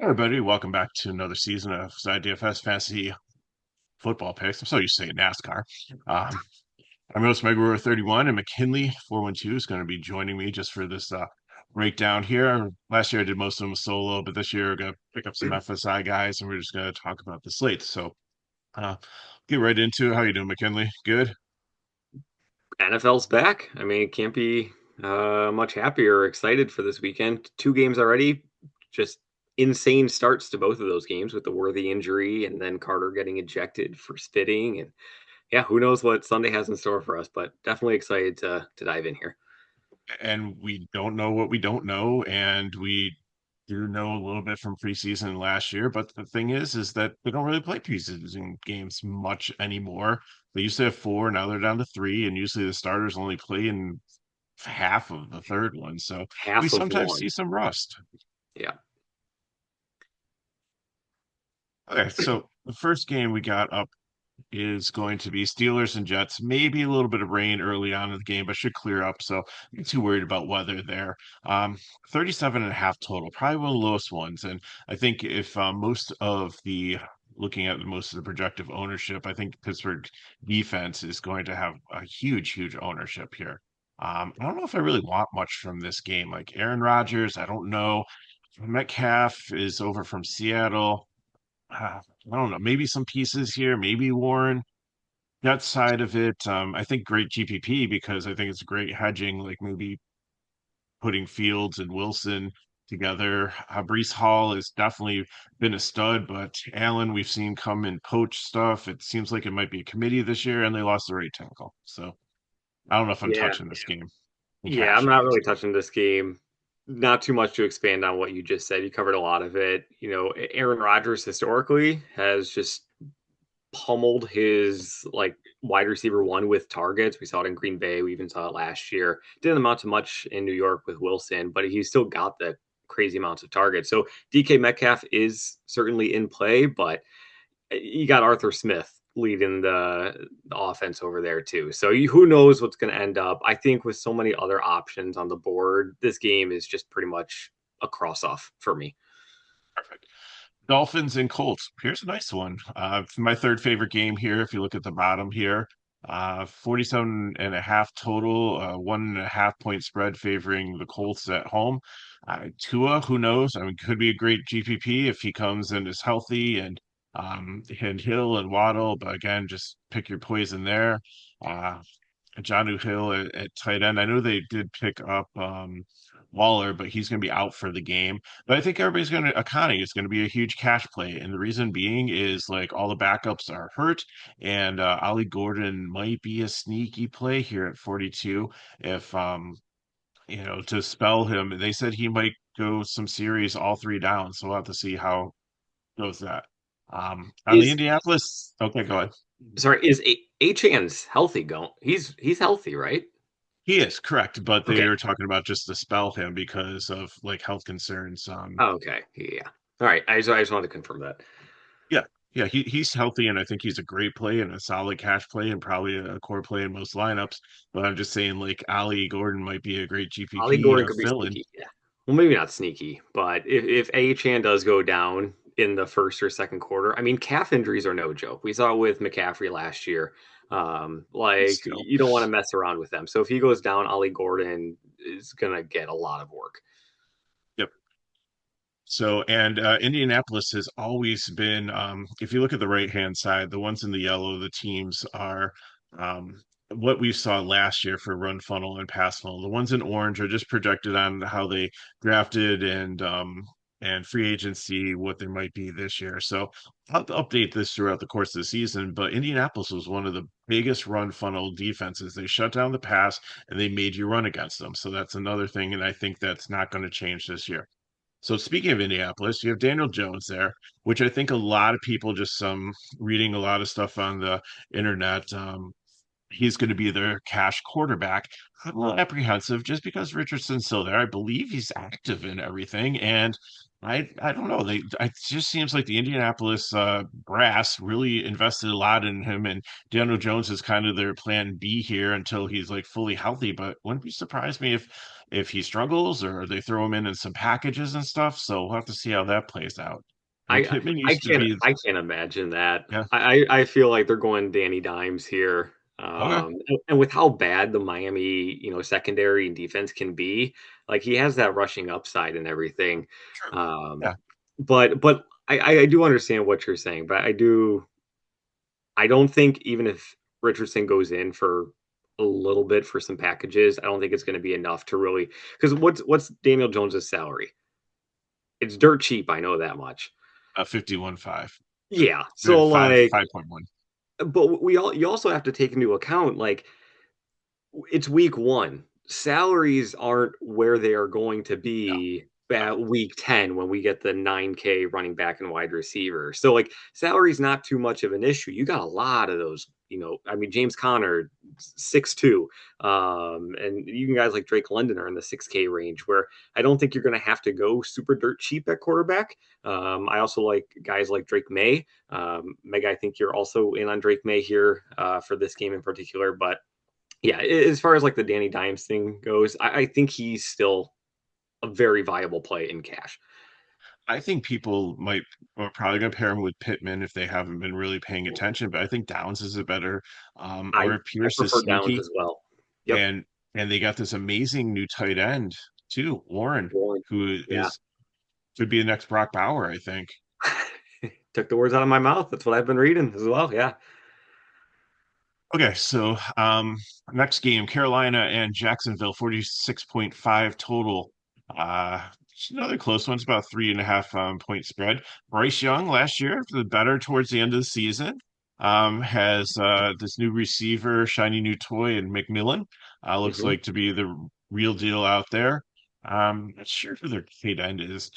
Hey everybody, welcome back to another season of IDFS Fantasy Football Picks. I'm so used to saying NASCAR. Um, I'm your host, Megawar31, and McKinley 412 is going to be joining me just for this breakdown here. Last year I did most of them solo, but this year we're going to pick up some FSI guys, and we're just going to talk about the slate. So uh, get right into it. How you doing, McKinley? Good? NFL's back. I mean, can't be much happier or excited for this weekend. Two games already, just insane starts to both of those games with the Worthy injury and then Carter getting ejected for spitting. And yeah, who knows what Sunday has in store for us, but definitely excited to dive in here. And we don't know what we don't know, and we do know a little bit from preseason last year. But the thing is that they don't really play preseason games much anymore. They used to have four, now they're down to three, and usually the starters only play in half of the third one. So we Half of sometimes one. see some rust. Yeah. Okay, so the first game we got up is going to be Steelers and Jets. Maybe a little bit of rain early on in the game, but should clear up. So I'm not too worried about weather there. 37 and a half total, probably one of the lowest ones. And I think if most of the looking at most of the projective ownership, I think Pittsburgh defense is going to have a huge ownership here. I don't know if I really want much from this game. Like Aaron Rodgers, I don't know. Metcalf is over from Seattle. I don't know. Maybe some pieces here. Maybe Warren. That side of it, I think great GPP because I think it's great hedging, like maybe putting Fields and Wilson together. Brees Hall has definitely been a stud, but Allen we've seen come and poach stuff. It seems like it might be a committee this year, and they lost the right tackle. So I don't know if I'm Yeah. touching this game in Yeah, cash I'm at not really least. touching this game. Not too much to expand on what you just said. You covered a lot of it. Aaron Rodgers historically has just pummeled his like wide receiver one with targets. We saw it in Green Bay. We even saw it last year. Didn't amount to much in New York with Wilson, but he still got the crazy amounts of targets. So DK Metcalf is certainly in play, but you got Arthur Smith leading the offense over there too. So who knows what's going to end up? I think with so many other options on the board, this game is just pretty much a cross off for me. Perfect. Dolphins and Colts. Here's a nice one. My third favorite game here, if you look at the bottom here. 47 and a half total, 1.5 point spread favoring the Colts at home. Tua, who knows? I mean, could be a great GPP if he comes and is healthy and Hill and Waddle, but again, just pick your poison there. Uh, Jonnu Hill at tight end. I know they did pick up Waller, but he's going to be out for the game. But I think everybody's going to Akani is going to be a huge cash play, and the reason being is like all the backups are hurt, and Ollie Gordon might be a sneaky play here at 42 if to spell him. They said he might go some series all three down, so we'll have to see how goes that. On the Is Indianapolis, okay, go ahead. sorry, is Achan's healthy? Going, he's healthy, right? He is correct, but they Okay. are talking about just to spell him because of like health concerns. Oh, okay. Yeah. All right. I just wanted to confirm that. Yeah, yeah, he's healthy, and I think he's a great play and a solid cash play, and probably a core play in most lineups. But I'm just saying, like Ali Gordon might be a great Ollie GPP Gordon could be fill-in. sneaky. Yeah. Well, maybe not sneaky, but if Achan does go down in the first or second quarter, I mean, calf injuries are no joke. We saw it with McCaffrey last year. Like Still, you don't want to mess around with them. So if he goes down, Ollie Gordon is gonna get a lot of work. yep. So, and Indianapolis has always been, if you look at the right-hand side, the ones in the yellow, the teams are what we saw last year for run funnel and pass funnel. The ones in orange are just projected on how they drafted and free agency, what they might be this year. So I'll update this throughout the course of the season, but Indianapolis was one of the biggest run funnel defenses. They shut down the pass and they made you run against them. So that's another thing, and I think that's not going to change this year. So speaking of Indianapolis, you have Daniel Jones there, which I think a lot of people just reading a lot of stuff on the internet. He's going to be their cash quarterback. I'm a little apprehensive just because Richardson's still there. I believe he's active in everything, and I don't know. It just seems like the Indianapolis brass really invested a lot in him, and Daniel Jones is kind of their plan B here until he's like fully healthy. But wouldn't be surprised me if if he struggles or they throw him in some packages and stuff. So we'll have to see how that plays out. I mean, I Pittman I used to can't be, I can't imagine that. yeah, I feel like they're going Danny Dimes here. okay, And with how bad the Miami, secondary and defense can be, like he has that rushing upside and everything. true. Um, Yeah, but I do understand what you're saying, but I don't think even if Richardson goes in for a little bit for some packages, I don't think it's going to be enough to really because what's Daniel Jones's salary? It's dirt cheap. I know that much. 51.5, Yeah. So like, 5.1. but you also have to take into account like it's week one. Salaries aren't where they are going to No, be no. at week 10 when we get the 9K running back and wide receiver. So, like, salary's not too much of an issue. You got a lot of those, I mean, James Conner, 6'2. And you guys like Drake London are in the 6K range where I don't think you're going to have to go super dirt cheap at quarterback. I also like guys like Drake May. Meg, I think you're also in on Drake May here for this game in particular, but yeah, as far as like the Danny Dimes thing goes, I think he's still a very viable play in cash. I think people might are probably going to pair him with Pittman if they haven't been really paying attention, but I think Downs is a better, I or I Pierce is prefer Downs sneaky, as well. Yep. and they got this amazing new tight end too, Warren, Warren. who Yeah. is could be the next Brock Bauer, I think. Took the words out of my mouth. That's what I've been reading as well. Yeah. Okay, so next game, Carolina and Jacksonville, 46.5 total. Just another close one. It's about 3.5 point spread. Bryce Young last year, the better towards the end of the season, has this new receiver, shiny new toy, and McMillan. Looks Hmm. like to be the real deal out there. Not sure who their tight end is,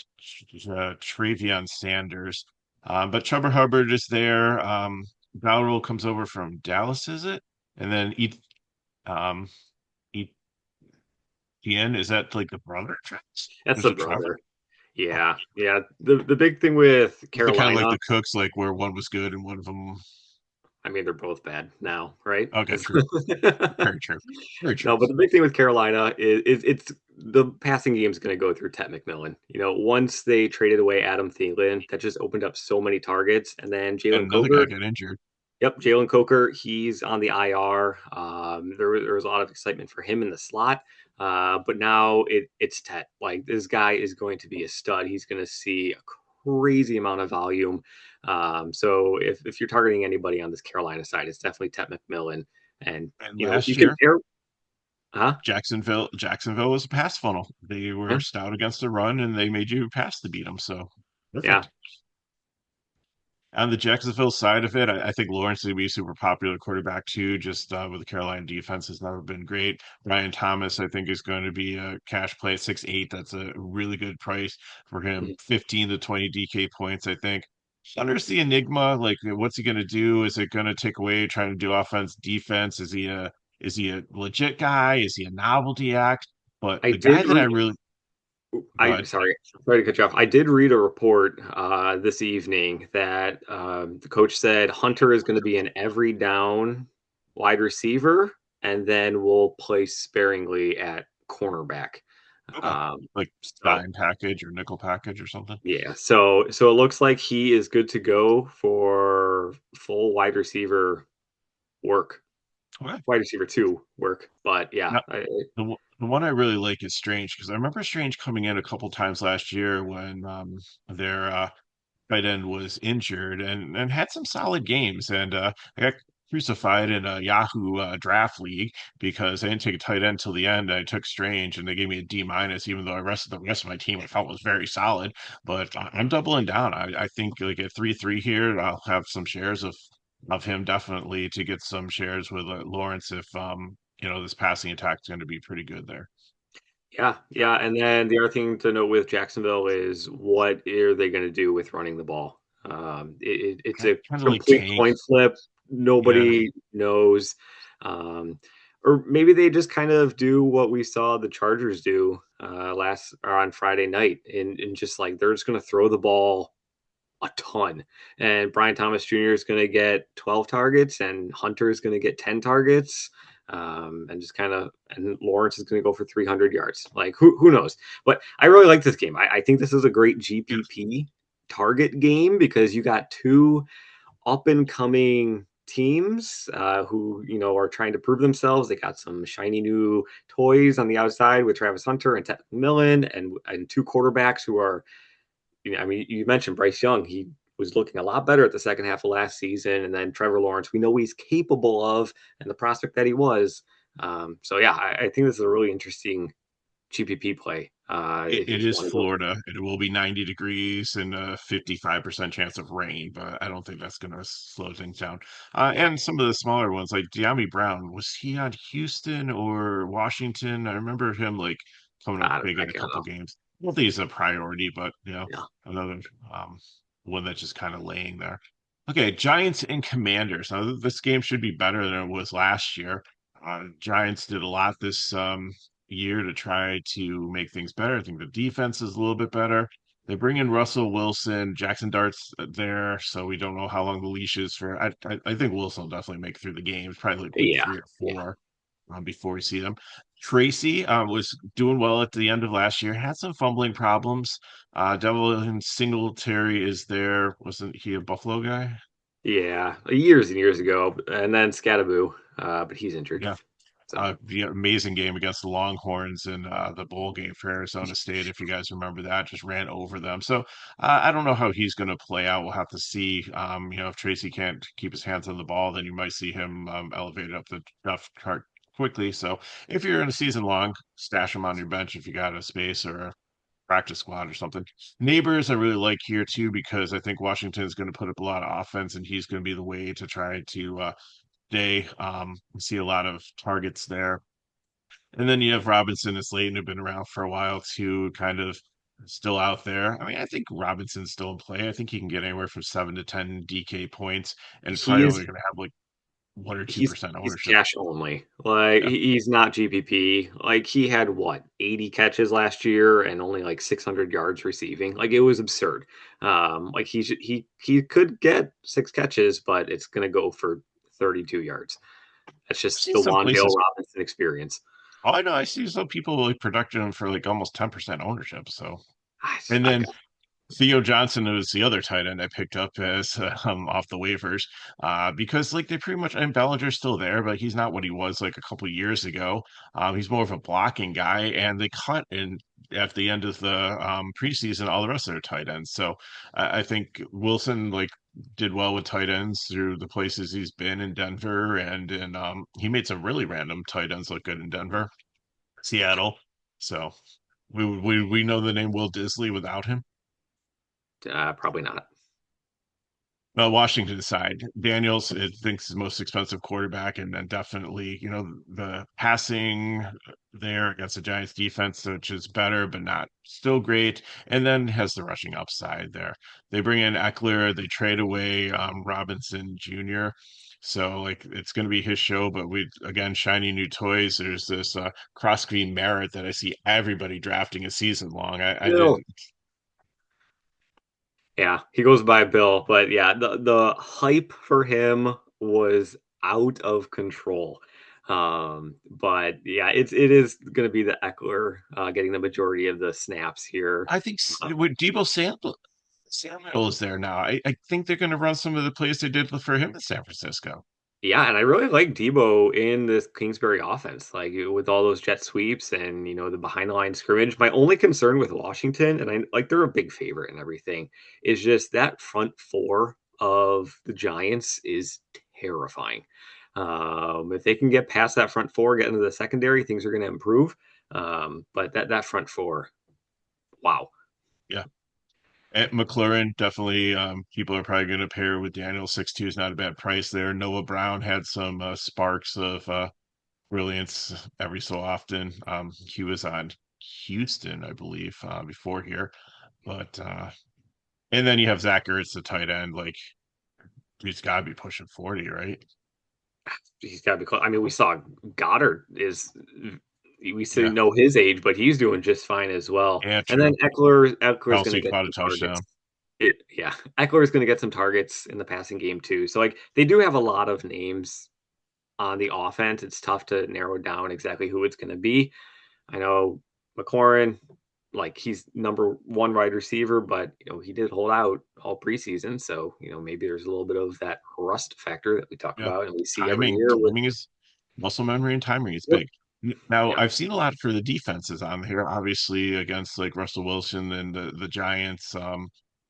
Travion Sanders. But Chuba Hubbard is there. Balrol comes over from Dallas, is it? And then um Etienne, is that like the brother of Travis? That's Is the it Trevor? brother. Oh, Yeah. Yeah. The big thing with they kind of like Carolina, the Cooks, like where one was good and one of them. I mean, they're both bad now, right? Okay, true. Very true. Very true. No, but the big thing with Carolina is it's the passing game is going to go through Ted McMillan. Once they traded away Adam Thielen, that just opened up so many targets. And then And Jalen another guy Coker, got injured. yep, Jalen Coker, he's on the IR. There was a lot of excitement for him in the slot, but now it's Ted. Like this guy is going to be a stud. He's going to see a crazy amount of volume. So if you're targeting anybody on this Carolina side, it's definitely Ted McMillan. And And you last can year, pair, huh? Jacksonville was a pass funnel. They were Yeah, stout against the run and they made you pass to beat them. So yeah. perfect. On the Jacksonville side of it, I think Lawrence is going to be a super popular quarterback too. Just with the Carolina defense has never been great. Brian Thomas, I think, is going to be a cash play at 6'8". That's a really good price for him. Mhm. 15 to 20 DK points, I think. Hunter's the enigma. Like, what's he going to do? Is it going to take away trying to do offense, defense? Is he a legit guy? Is he a novelty act? But I the guy did that I read. really go I ahead. sorry to cut you off. I did read a report this evening that the coach said Hunter is going to be an every down wide receiver, and then we'll play sparingly at cornerback. Okay. Um, Like so dime package or nickel package or something. yeah, so it looks like he is good to go for full wide receiver work, Okay. wide receiver two work. But yeah, The one I really like is Strange because I remember Strange coming in a couple times last year when their tight end was injured and had some solid games. And I got crucified in a Yahoo draft league because I didn't take a tight end till the end. I took Strange and they gave me a D minus, even though the rest of my team I felt was very solid. But I'm doubling down. I think like at 3-3 here, I'll have some shares of him definitely to get some shares with Lawrence if this passing attack is going to be pretty good there. Yeah, yeah, and then the other thing to note with Jacksonville is what are they going to do with running the ball? It's a Kind of like complete tank. coin flip. Yeah. Nobody knows, um, or maybe they just kind of do what we saw the Chargers do last or on Friday night, and just like they're just going to throw the ball a ton, and Brian Thomas Jr. is going to get 12 targets, and Hunter is going to get 10 targets. and just kind of, and Lawrence is going to go for 300 yards. Like who knows? But I really like this game. I think this is a great Yes. GPP target game because you got two up and coming teams who are trying to prove themselves. They got some shiny new toys on the outside with Travis Hunter and Ted McMillan, and two quarterbacks who are, I mean, you mentioned Bryce Young. He was looking a lot better at the second half of last season, and then Trevor Lawrence, we know he's capable of, and the prospect that he was. So yeah, I think this is a really interesting GPP play It if you is want to go. Florida. It will be 90 degrees and a 55% chance of rain, but I don't think that's going to slow things down. Yeah, And some of the smaller ones, like De'Ami Brown, was he on Houston or Washington? I remember him like coming up big I in a can't couple know. games. I don't think he's a priority, but Yeah, another um, one that's just kind of laying there. Okay, Giants and Commanders. Now this game should be better than it was last year. Giants did a lot this year to try to make things better. I think the defense is a little bit better. They bring in Russell Wilson, Jackson Dart's there, so we don't know how long the leash is for. I think Wilson will definitely make it through the games, probably like week yeah, 3 or 4 before we see them. Tracy was doing well at the end of last year, had some fumbling problems. Devlin Singletary is there. Wasn't he a Buffalo guy? yeah. Years and years ago, and then Scattaboo, but he's injured. Yeah. So The amazing game against the Longhorns in the bowl game for Arizona State, if you guys remember that, just ran over them. So I don't know how he's going to play out. We'll have to see. If Tracy can't keep his hands on the ball, then you might see him elevated up the depth chart quickly. So if you're in a season long, stash him on your bench if you got a space or a practice squad or something. Neighbors, I really like here too because I think Washington is going to put up a lot of offense, and he's going to be the way to try to day. We see a lot of targets there. And then you have Robinson and Slayton who've been around for a while too, kind of still out there. I mean, I think Robinson's still in play. I think he can get anywhere from 7 to 10 DK points and probably he's only going to have like 1 or 2 he's percent he's ownership. cash only. Like Yeah. he's not GPP. Like he had what 80 catches last year and only like 600 yards receiving. Like it was absurd. Like he could get 6 catches, but it's gonna go for 32 yards. That's I've just seen the some Wandale places. Robinson experience. Oh, I know. I see some people like projecting him for like almost 10% ownership. So, and I then got Theo Johnson was the other tight end I picked up as off the waivers because like they pretty much and Bellinger's still there, but he's not what he was like a couple years ago. He's more of a blocking guy, and they cut in at the end of the preseason all the rest of their tight ends. So I think Wilson like did well with tight ends through the places he's been in Denver, and he made some really random tight ends look good in Denver, Seattle. So we know the name Will Disley without him. probably not. Washington side, Daniels thinks is the most expensive quarterback, and then definitely, the passing there against the Giants defense, which is better but not still great, and then has the rushing upside there. They bring in Eckler, they trade away Robinson Jr. So like it's going to be his show, but we again shiny new toys. There's this cross screen Merritt that I see everybody drafting a season long. I Bill. didn't. Yeah, he goes by Bill, but yeah, the hype for him was out of control. But yeah, it is going to be the Eckler getting the majority of the snaps here. I think with Debo Samuel is there now. I think they're going to run some of the plays they did for him in San Francisco. Yeah, and I really like Debo in this Kingsbury offense, like with all those jet sweeps and the behind the line scrimmage. My only concern with Washington, and I like they're a big favorite and everything, is just that front four of the Giants is terrifying. If they can get past that front four, get into the secondary, things are going to improve. But that front four, wow. Yeah. At McLaurin, definitely people are probably going to pair with Daniel. 6'2" is not a bad price there. Noah Brown had some sparks of brilliance every so often. He was on Houston, I believe, before here. But and then you have Zach Ertz, the tight end. Like he's got to be pushing 40, right? He's got to be close. I mean, we saw Goddard is we still Yeah. know his age, but he's doing just fine as well. Yeah, And then true. Eckler's going to Kelsey get caught a some targets. touchdown. Yeah, Eckler's going to get some targets in the passing game too. So like they do have a lot of names on the offense, it's tough to narrow down exactly who it's going to be. I know McLaurin, like he's number one wide receiver, but he did hold out all preseason, so maybe there's a little bit of that rust factor that we talk Yeah. about and we see every Timing, year with. timing is muscle memory and timing is Yep. big. Now, Yeah. I've seen a lot for the defenses on here, obviously against like Russell Wilson and the Giants.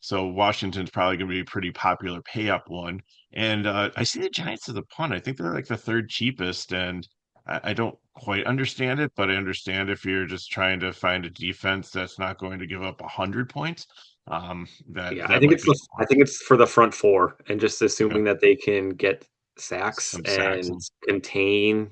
So Washington's probably going to be a pretty popular pay up one. And I see the Giants as a punt. I think they're like the third cheapest, and I don't quite understand it, but I understand if you're just trying to find a defense that's not going to give up 100 points, Yeah, that might be a I punt. think it's for the front four and just Okay, assuming that they can get sacks some sacks and and contain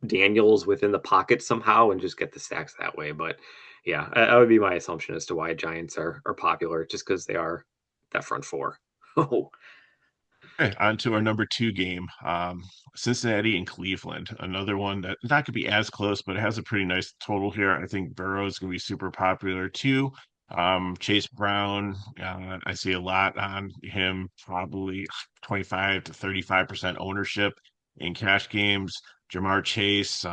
Daniels within the pocket somehow and just get the sacks that way. But yeah, that would be my assumption as to why Giants are popular, just because they are that front four. Oh, okay, on to our number two game. Cincinnati and Cleveland. Another one that not gonna be as close, but it has a pretty nice total here. I think Burrow's gonna be super popular too. Chase Brown, I see a lot on him, probably 25 to 35% ownership in cash games. Jamar Chase,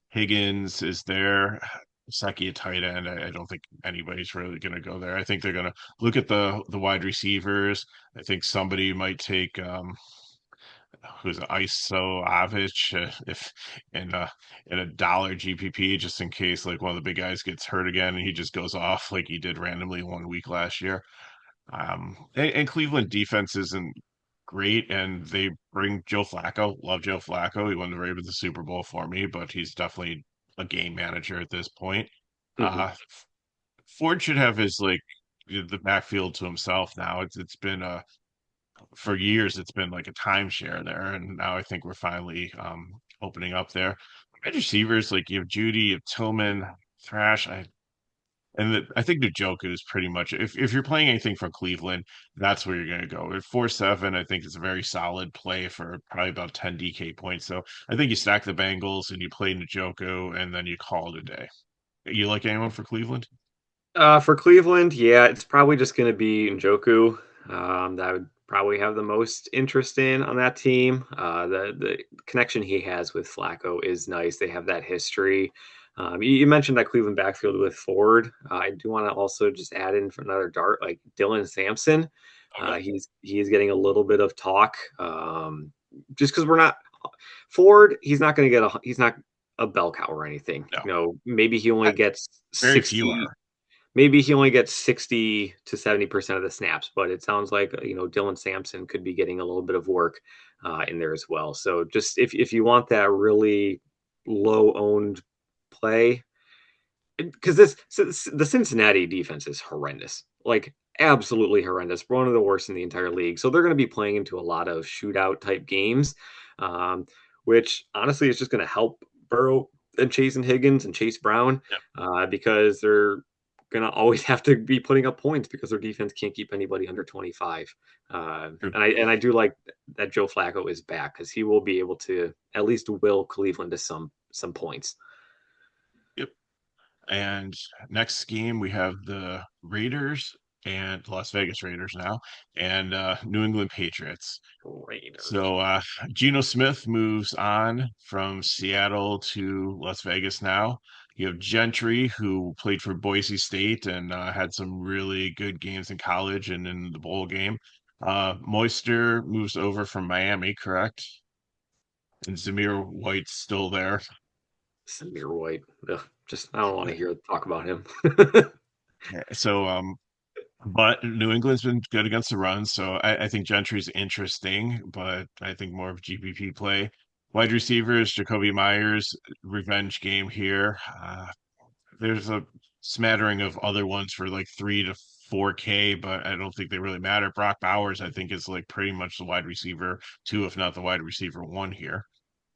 Higgins is there. Saki at tight end. I don't think anybody's really going to go there. I think they're going to look at the wide receivers. I think somebody might take who's ISO Avich if in a dollar GPP just in case like one of the big guys gets hurt again and he just goes off like he did randomly 1 week last year. And Cleveland defense isn't great, and they bring Joe Flacco. Love Joe Flacco. He won the Ravens the Super Bowl for me, but he's definitely a game manager at this point. mhm. Uh, Ford should have his like the backfield to himself now. It's been for years it's been like a timeshare there, and now I think we're finally opening up there. Wide receivers like you have Judy, you have Tillman, Thrash. I think Njoku is pretty much if you're playing anything from Cleveland, that's where you're going to go. At 4-7, I think it's a very solid play for probably about 10 DK points. So I think you stack the Bengals and you play Njoku and then you call it a day. You like anyone for Cleveland? For Cleveland, yeah, it's probably just going to be Njoku. That would probably have the most interest in on that team. The connection he has with Flacco is nice. They have that history. You mentioned that Cleveland backfield with Ford. I do want to also just add in for another dart, like Dylan Sampson. Okay. He is getting a little bit of talk. Just because we're not Ford, he's not going to get he's not a bell cow or anything. No. Maybe he only I- gets Very few 60, are. maybe he only gets 60 to 70% of the snaps, but it sounds like Dylan Sampson could be getting a little bit of work in there as well. So just if you want that really low owned play, because the Cincinnati defense is horrendous, like absolutely horrendous, one of the worst in the entire league. So they're going to be playing into a lot of shootout type games, um, which honestly is just going to help Burrow and Chase and Higgins and Chase Brown Yeah, because they're going to always have to be putting up points because their defense can't keep anybody under 25. true. And I do like that Joe Flacco is back because he will be able to at least will Cleveland to some points. Yep. And next game we have the Raiders and Las Vegas Raiders now and New England Patriots. Raiders. So Geno Smith moves on from Seattle to Las Vegas now. You have Gentry, who played for Boise State and had some really good games in college and in the bowl game. Moister moves over from Miami, correct? And Zamir White's still there. Samir White. Ugh, just I don't want to hear talk about him. So but New England's been good against the run, so I think Gentry's interesting, but I think more of GPP play. Wide receivers, Jacoby Myers, revenge game here. There's a smattering of other ones for like 3 to 4K, but I don't think they really matter. Brock Bowers, I think, is like pretty much the wide receiver two, if not the wide receiver one here.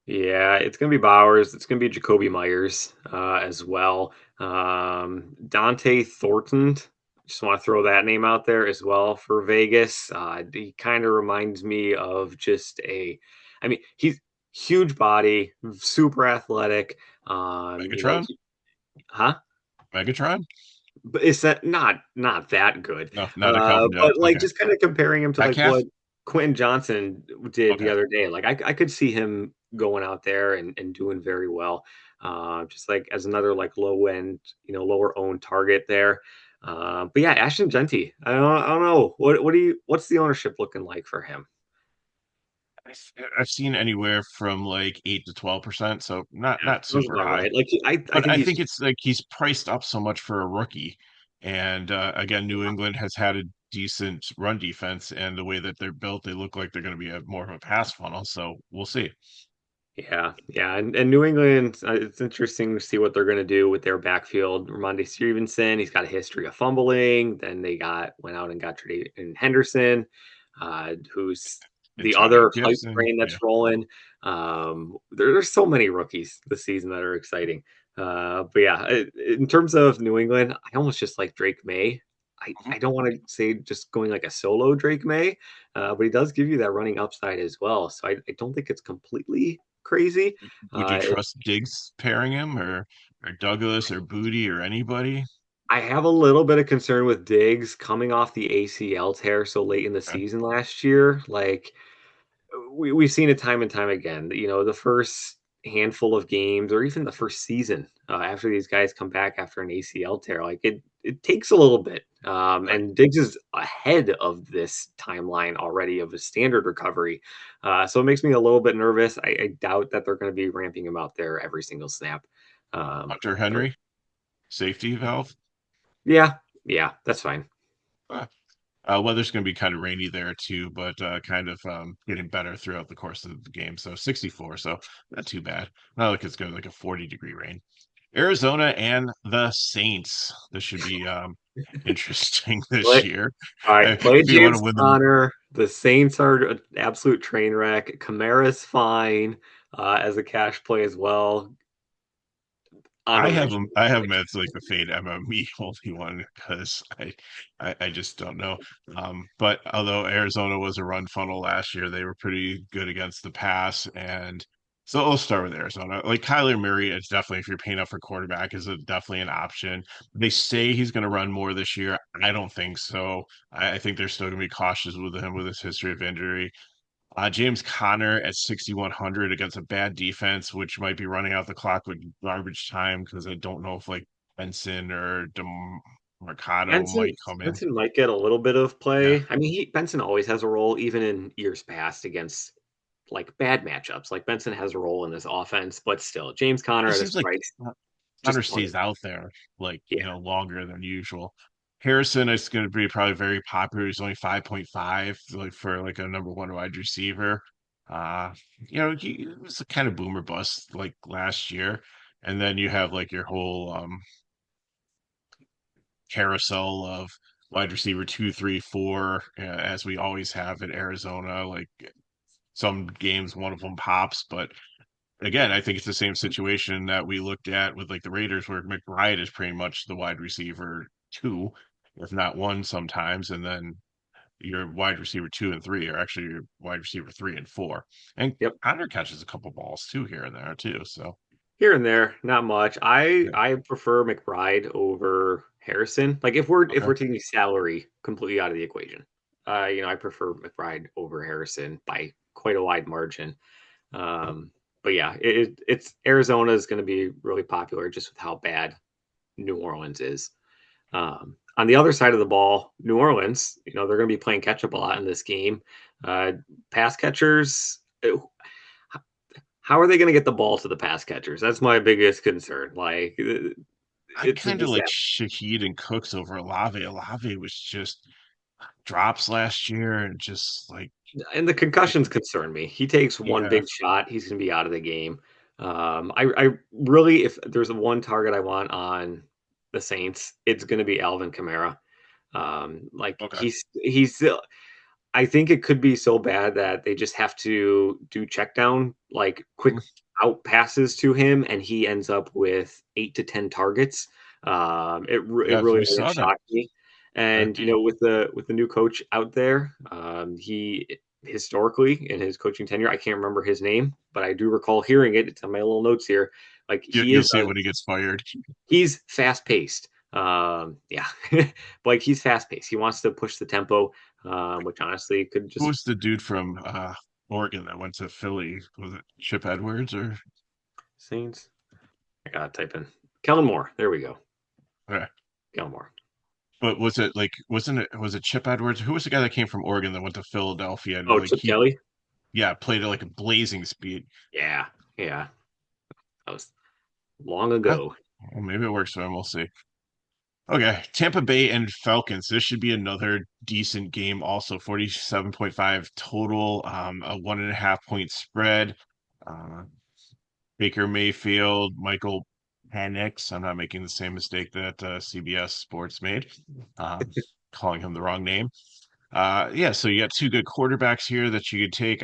Yeah, it's gonna be Bowers. It's gonna be Jacoby Myers as well. Dante Thornton. Just want to throw that name out there as well for Vegas. He kind of reminds me of just a. I mean, he's huge body, super athletic. Megatron? Huh? Megatron? But it's that not that good. No, not a Calvin Johnson. But like Okay. just kind of comparing him to like Metcalf? what Quentin Johnson did the Okay. other day. Like I could see him going out there and doing very well. Just like as another like low end, lower owned target there. But yeah, Ashton Genty. I don't know. What's the ownership looking like for him? I've seen anywhere from like 8 to 12%, so Yeah, not sounds super about high. right. Like I But think I he's think it's like he's priced up so much for a rookie. And again, New England has had a decent run defense, and the way that they're built, they look like they're going to be more of a pass funnel. So we'll see. yeah, and New England. It's interesting to see what they're going to do with their backfield. Ramondre Stevenson, he's got a history of fumbling. Then they went out and got Tredavious Henderson, who's the Antonio other hype Gibson, train yeah. that's rolling. There's so many rookies this season that are exciting. But yeah, in terms of New England, I almost just like Drake May. Mhm. I don't want to say just going like a solo Drake May, but he does give you that running upside as well. So I don't think it's completely crazy. Would you It, trust Diggs pairing him or Douglas or Booty or anybody? I have a little bit of concern with Diggs coming off the ACL tear so late in the Okay. season last year. Like we've seen it time and time again. The first handful of games, or even the first season, after these guys come back after an ACL tear, like it takes a little bit. Right. And Diggs is ahead of this timeline already of a standard recovery, so it makes me a little bit nervous. I doubt that they're going to be ramping him out there every single snap. Hunter But Henry, safety valve. yeah, yeah, that's fine. Weather's going to be kind of rainy there too, but kind of getting better throughout the course of the game. So 64, so not too bad. Not like it's going to like a 40-degree rain. Arizona and the Saints. This should be interesting this Play, year. all right, play If you want to James win the, Conner. The Saints are an absolute train wreck. Kamara's fine as a cash play as well. I Donovan have Mitchell. him. I have him as like the fade MME only one because I just don't know. But although Arizona was a run funnel last year, they were pretty good against the pass. And so let's start with Arizona. Like Kyler Murray, it's definitely if you're paying up for quarterback, definitely an option. They say he's going to run more this year. I don't think so. I think they're still going to be cautious with him with his history of injury. James Conner at 6,100 against a bad defense, which might be running out the clock with garbage time because I don't know if like Benson or Mercado Benson might come in. Benson might get a little bit of Yeah, play. I mean, Benson always has a role, even in years past against like bad matchups. Like Benson has a role in this offense, but still, James it Conner at this seems like price, Conner just play. stays out there like Yeah. longer than usual. Harrison is going to be probably very popular. He's only 5.5 like for like a number one wide receiver. Uh, he was a kind of boomer bust like last year. And then you have like your whole carousel of wide receiver 2, 3, 4, as we always have in Arizona. Like some games, one of them pops, but again, I think it's the same situation that we looked at with like the Raiders, where McBride is pretty much the wide receiver two, if not one, sometimes, and then your wide receiver 2 and 3 are actually your wide receiver 3 and 4, and Yep. Connor catches a couple balls too here and there too. So Here and there, not much. I yeah, I prefer McBride over Harrison. Like if we're okay, taking salary completely out of the equation, I prefer McBride over Harrison by quite a wide margin. But yeah, it's Arizona is going to be really popular just with how bad New Orleans is. On the other side of the ball, New Orleans, they're going to be playing catch up a lot in this game. Uh, Pass catchers, how are they going to get the ball to the pass catchers? That's my biggest concern. Like I it's a kind of like disaster. Shaheed and Cooks over Olave. Olave was just drops last year and just like And the concussions concern me. He takes one yeah, big shot, he's going to be out of the game. I really, if there's a one target I want on the Saints, it's going to be Alvin Kamara. Like okay. he's I think it could be so bad that they just have to do check down, like quick Mhm. out passes to him, and he ends up with 8 to 10 targets. It Yeah, really we wouldn't saw that. shock me. That And game. with the new coach out there, he historically in his coaching tenure, I can't remember his name, but I do recall hearing it. It's on my little notes here. Like You'll see it when he gets fired. he's fast paced. Yeah, like he's fast paced. He wants to push the tempo, which honestly could Who just was the dude from? Oregon that went to Philly. Was it Chip Edwards or? Saints. I gotta type in Kellen Moore. There we go. Okay. Kellen Moore. But was it like was it Chip Edwards? Who was the guy that came from Oregon that went to Philadelphia and Oh, like Chip he Kelly. yeah, played at like a blazing speed. Yeah, yeah. That was long Huh. ago. Well, maybe it works for him. We'll see. Okay, Tampa Bay and Falcons. This should be another decent game. Also, 47.5 total, a 1.5 point spread. Uh, Baker Mayfield, Michael Penix. I'm not making the same mistake that CBS Sports made, um, calling him the wrong name. Yeah, so you got two good quarterbacks here that you could take.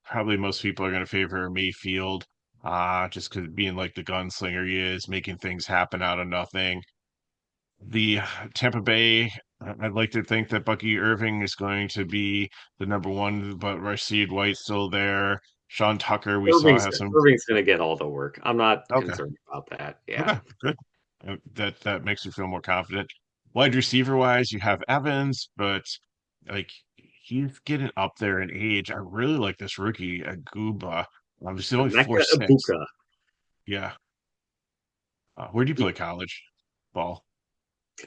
Probably most people are going to favor Mayfield, just because being like the gunslinger he is, making things happen out of nothing. The Tampa Bay, I'd like to think that Bucky Irving is going to be the number one, but Rashid White's still there. Sean Tucker, we saw Irving's have some. Irving's gonna get all the work. I'm not Okay, concerned about that. Yeah. okay, good. That makes me feel more confident. Wide receiver wise, you have Evans, but like he's getting up there in age. I really like this rookie, Aguba. He's only Mecca 4'6". Ibuka. Yeah. Where do you play college ball?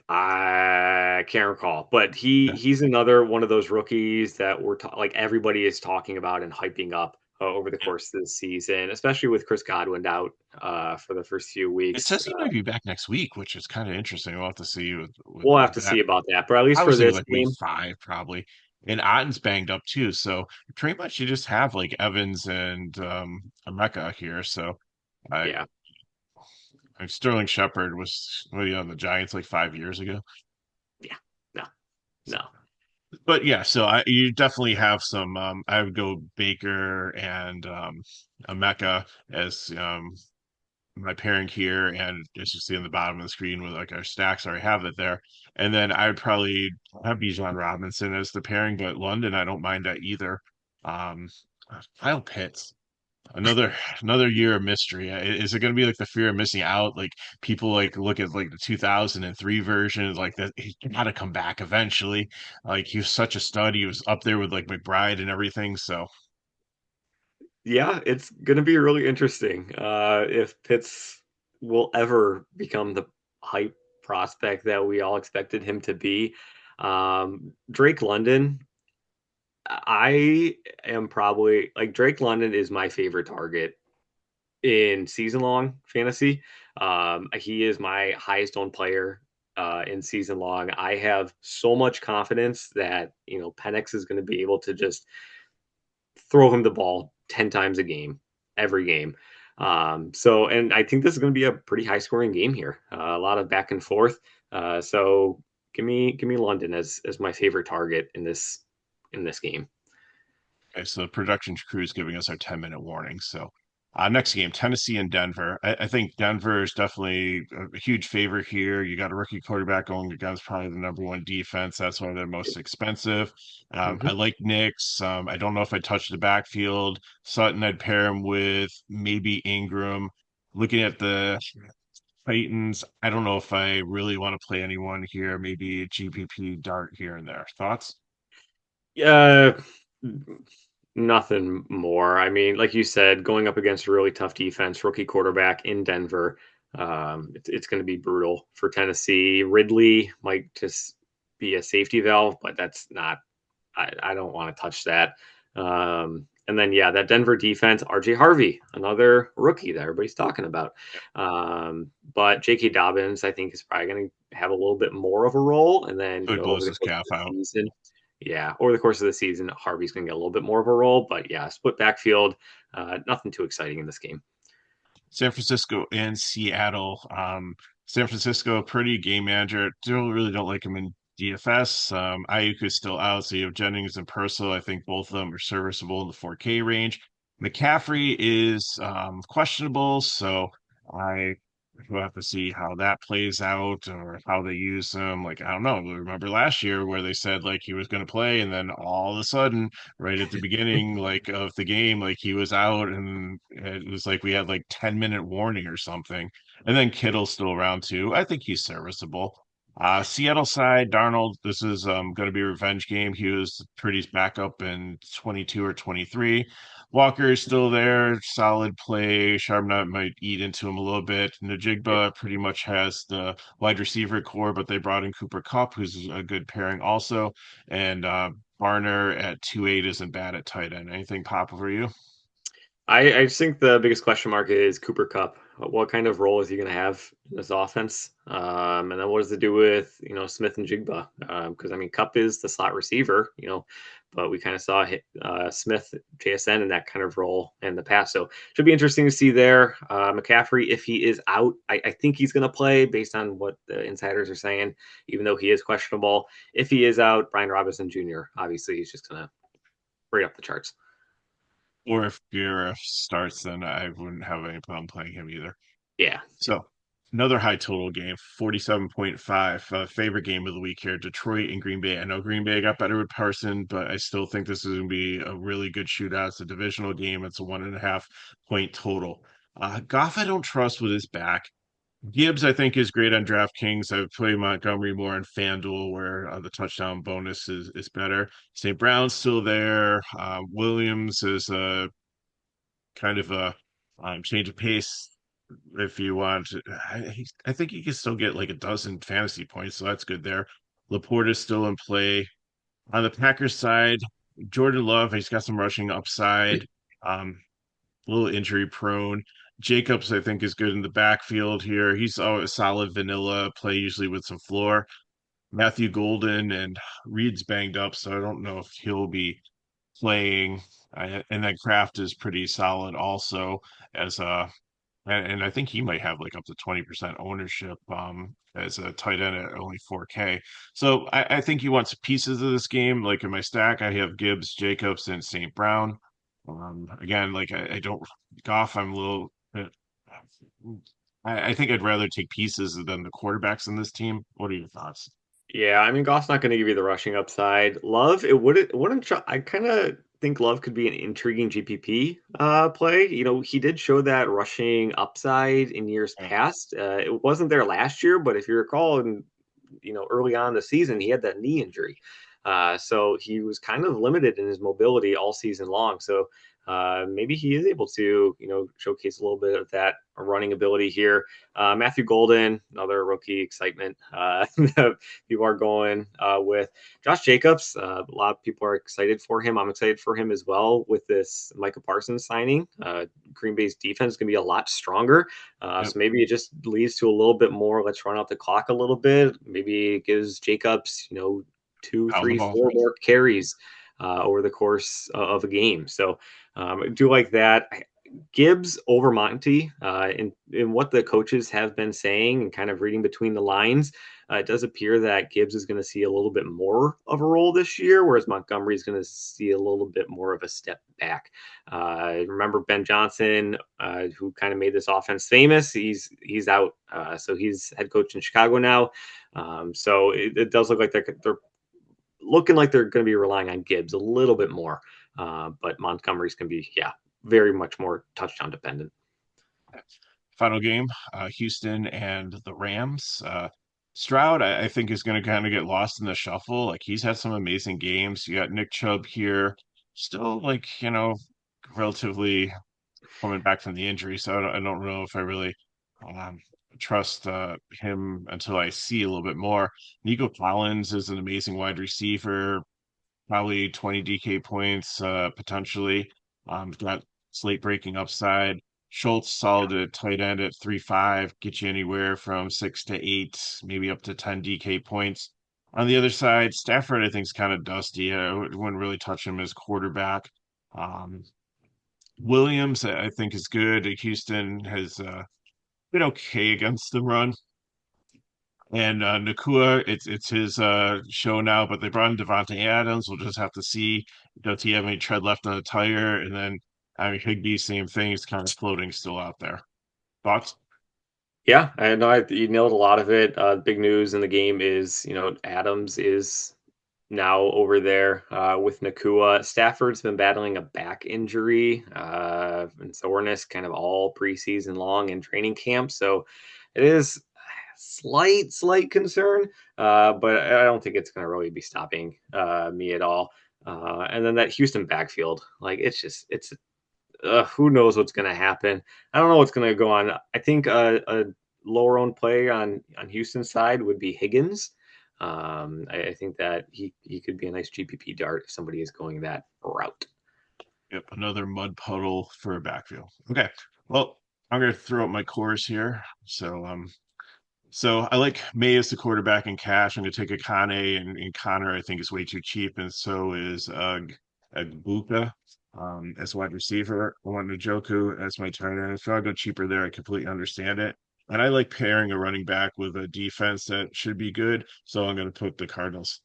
I can't recall, but Yeah. he's another one of those rookies that like everybody is talking about and hyping up over the course of the season, especially with Chris Godwin out for the first few It weeks. says he might be back next week, which is kind of interesting. We'll have to see We'll have with to that. see about that, but at least I was for thinking this like week game, 5 probably. And Otten's banged up too, so pretty much you just have like Evans and Emeka here. So I, yeah, Sterling Shepard was on the Giants like 5 years ago. yeah, no, no, But yeah, so you definitely have some. I would go Baker and Emeka as my pairing here, and as you see on the bottom of the screen with like our stacks, I already have it there. And then I would probably have Bijan Robinson as the pairing, but London, I don't mind that either. Um, Kyle Pitts, another another year of mystery. Is it going to be like the fear of missing out? Like people like look at like the 2003 version, like that he got to come back eventually. Like he was such a stud. He was up there with like McBride and everything. So yeah, it's gonna be really interesting if Pitts will ever become the hype prospect that we all expected him to be. Drake London, I am probably like Drake London is my favorite target in season long fantasy. He is my highest owned player in season long. I have so much confidence that Penix is going to be able to just throw him the ball 10 times a game, every game. And I think this is going to be a pretty high scoring game here. A lot of back and forth. So give me London as my favorite target in this game. okay, so the production crew is giving us our 10-minute warning. So next game, Tennessee and Denver. I think Denver is definitely a huge favorite here. You got a rookie quarterback going against probably the number one defense. That's why they're most expensive. I Mhm. like Knicks. I don't know if I touch the backfield. Sutton, I'd pair him with maybe Ingram. Looking at the Titans, I don't know if I really want to play anyone here. Maybe a GPP dart here and there. Thoughts? Uh, Nothing more. I mean, like you said, going up against a really tough defense, rookie quarterback in Denver, it's going to be brutal for Tennessee. Ridley might just be a safety valve, but that's not. I don't want to touch that. And then yeah, that Denver defense, RJ Harvey, another rookie that everybody's talking about. But J.K. Dobbins, I think, is probably going to have a little bit more of a role, and then Could over blows the his course of calf the out. season. Yeah, over the course of the season, Harvey's going to get a little bit more of a role, but yeah, split backfield, nothing too exciting in this game. San Francisco and Seattle. San Francisco, pretty game manager. Still really don't like him in DFS. Ayuk is still out, so you have Jennings and Purcell. I think both of them are serviceable in the 4K range. McCaffrey is questionable, so I we'll have to see how that plays out or how they use him. Like, I don't know. Remember last year where they said like he was going to play, and then all of a sudden, right at the beginning, like of the game, like he was out, and it was like we had like 10-minute warning or something. And then Kittle's still around too. I think he's serviceable. Seattle side, Darnold, this is going to be a revenge game. He was Purdy's backup in 22 or 23. Walker is still there, solid play. Charbonnet might eat into him a little bit. Najigba pretty much has the wide receiver core, but they brought in Cooper Kupp, who's a good pairing also. And Barner at 2.8 isn't bad at tight end. Anything pop over you? I just think the biggest question mark is Cooper Cup. What kind of role is he going to have in this offense? And then what does it do with Smith and Jigba? Because I mean, Cup is the slot receiver, but we kind of saw Smith, JSN in that kind of role in the past. So should be interesting to see there. McCaffrey, if he is out, I think he's going to play based on what the insiders are saying, even though he is questionable. If he is out, Brian Robinson Jr. obviously he's just going to rate up the charts. Or if Guerra starts, then I wouldn't have any problem playing him either. Yeah. So another high total game, 47.5. Favorite game of the week here, Detroit and Green Bay. I know Green Bay got better with Parson, but I still think this is going to be a really good shootout. It's a divisional game. It's a 1.5 point total. Goff, I don't trust with his back. Gibbs, I think, is great on DraftKings. I've played Montgomery more on FanDuel, where the touchdown bonus is better. St. Brown's still there. Williams is kind of a change of pace if you want. I think you can still get like a dozen fantasy points, so that's good there. Laporte is still in play. On the Packers side, Jordan Love, he's got some rushing upside, a little injury prone. Jacobs, I think, is good in the backfield here. He's always solid vanilla play, usually with some floor. Matthew Golden and Reed's banged up, so I don't know if he'll be playing. And then Kraft is pretty solid also as a and I think he might have like up to 20% ownership as a tight end at only 4K. So I think you want some pieces of this game. Like in my stack, I have Gibbs, Jacobs, and St. Brown. Again, like I don't Goff, I'm a little I think I'd rather take pieces than the quarterbacks in this team. What are your thoughts? Yeah, I mean, Goff's not going to give you the rushing upside. Love, it wouldn't. I kind of think Love could be an intriguing GPP play. He did show that rushing upside in years Yeah, past. It wasn't there last year, but if you recall, early on in the season, he had that knee injury. So he was kind of limited in his mobility all season long. So maybe he is able to, showcase a little bit of that running ability here. Matthew Golden, another rookie excitement. People are going with Josh Jacobs. A lot of people are excited for him. I'm excited for him as well with this Micah Parsons signing. Green Bay's defense is going to be a lot stronger. yep, So maybe it just leads to a little bit more. Let's run out the clock a little bit. Maybe it gives Jacobs, two, pound the three, ball. four more carries over the course of a game. So I do like that. Gibbs over Monty, in what the coaches have been saying and kind of reading between the lines, it does appear that Gibbs is going to see a little bit more of a role this year, whereas Montgomery is going to see a little bit more of a step back. Remember Ben Johnson, who kind of made this offense famous. He's out, so he's head coach in Chicago now. So it does look like they're looking like they're going to be relying on Gibbs a little bit more. But Montgomery's going to be, yeah, very much more touchdown dependent. Final game, Houston and the Rams. Stroud, I think, is going to kind of get lost in the shuffle. Like he's had some amazing games. You got Nick Chubb here, still like relatively coming back from the injury, so I don't know if I really um, trust him until I see a little bit more. Nico Collins is an amazing wide receiver, probably 20 DK points potentially. Got slate breaking upside. Schultz solid at tight end at 3.5, get you anywhere from 6 to 8, maybe up to 10 DK points. On the other side, Stafford I think is kind of dusty. I wouldn't really touch him as quarterback. Um, Williams I think is good. Houston has been okay against the run. And Nakua, it's his show now, but they brought in Devontae Adams. We'll just have to see, does he have any tread left on the tire? And then I mean Higbee, same thing, is kind of floating still out there. Thoughts? Yeah, I know you nailed a lot of it. Big news in the game is, Adams is now over there with Nakua. Stafford's been battling a back injury and soreness kind of all preseason long in training camp. So it is. slight concern, but I don't think it's going to really be stopping me at all. And then that Houston backfield, like it's who knows what's going to happen. I don't know what's going to go on. I think a lower owned play on Houston's side would be Higgins. I think that he could be a nice GPP dart if somebody is going that route. Yep, another mud puddle for a backfield. Okay, well, I'm gonna throw up my cores here. So I like May as the quarterback in cash. I'm going to take a Kane, and Connor I think is way too cheap, and so is Agbuka as wide receiver. I want Njoku as my tight end. If I go cheaper there, I completely understand it. And I like pairing a running back with a defense that should be good. So I'm going to put the Cardinals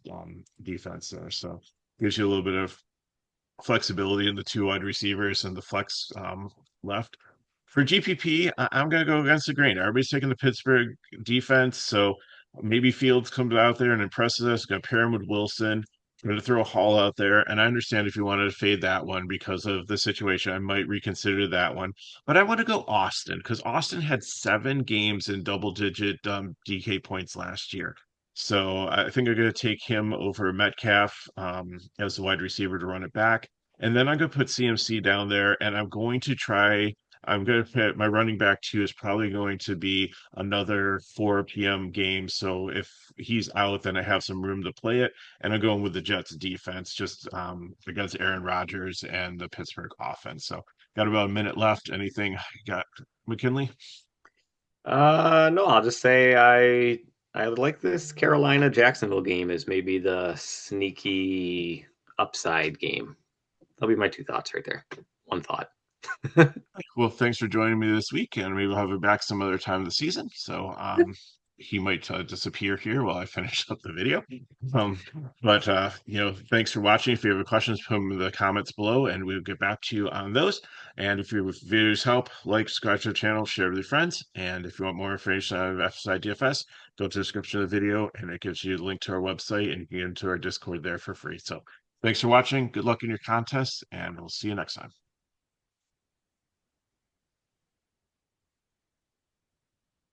defense there. So gives you a little bit of flexibility in the two wide receivers and the flex left. For GPP, am going to go against the grain. Everybody's taking the Pittsburgh defense, so maybe Fields comes out there and impresses us. Going to pair him with Wilson. I'm going to throw a Hall out there, and I understand if you wanted to fade that one because of the situation, I might reconsider that one. But I want to go Austin because Austin had 7 games in double-digit DK points last year. So I think I'm going to take him over Metcalf as the wide receiver to run it back. And then I'm going to put CMC down there, and I'm going to try. I'm going to put my running back two is probably going to be another 4 p.m. game. So if he's out, then I have some room to play it. And I'm going with the Jets defense just against Aaron Rodgers and the Pittsburgh offense. So got about a minute left. Anything you got, McKinley? No, I'll just say I like this Carolina Jacksonville game as maybe the sneaky upside game. That'll be my two thoughts right there. One thought. Well, thanks for joining me this week, and maybe we'll have you back some other time of the season. So he might disappear here while I finish up the video. Um, but thanks for watching. If you have any questions, put them in the comments below, and we'll get back to you on those. And if your videos help, like, subscribe to the channel, share with your friends. And if you want more information on FSI DFS, go to the description of the video, and it gives you a link to our website, and you can get into our Discord there for free. So thanks for watching. Good luck in your contests, and we'll see you next time.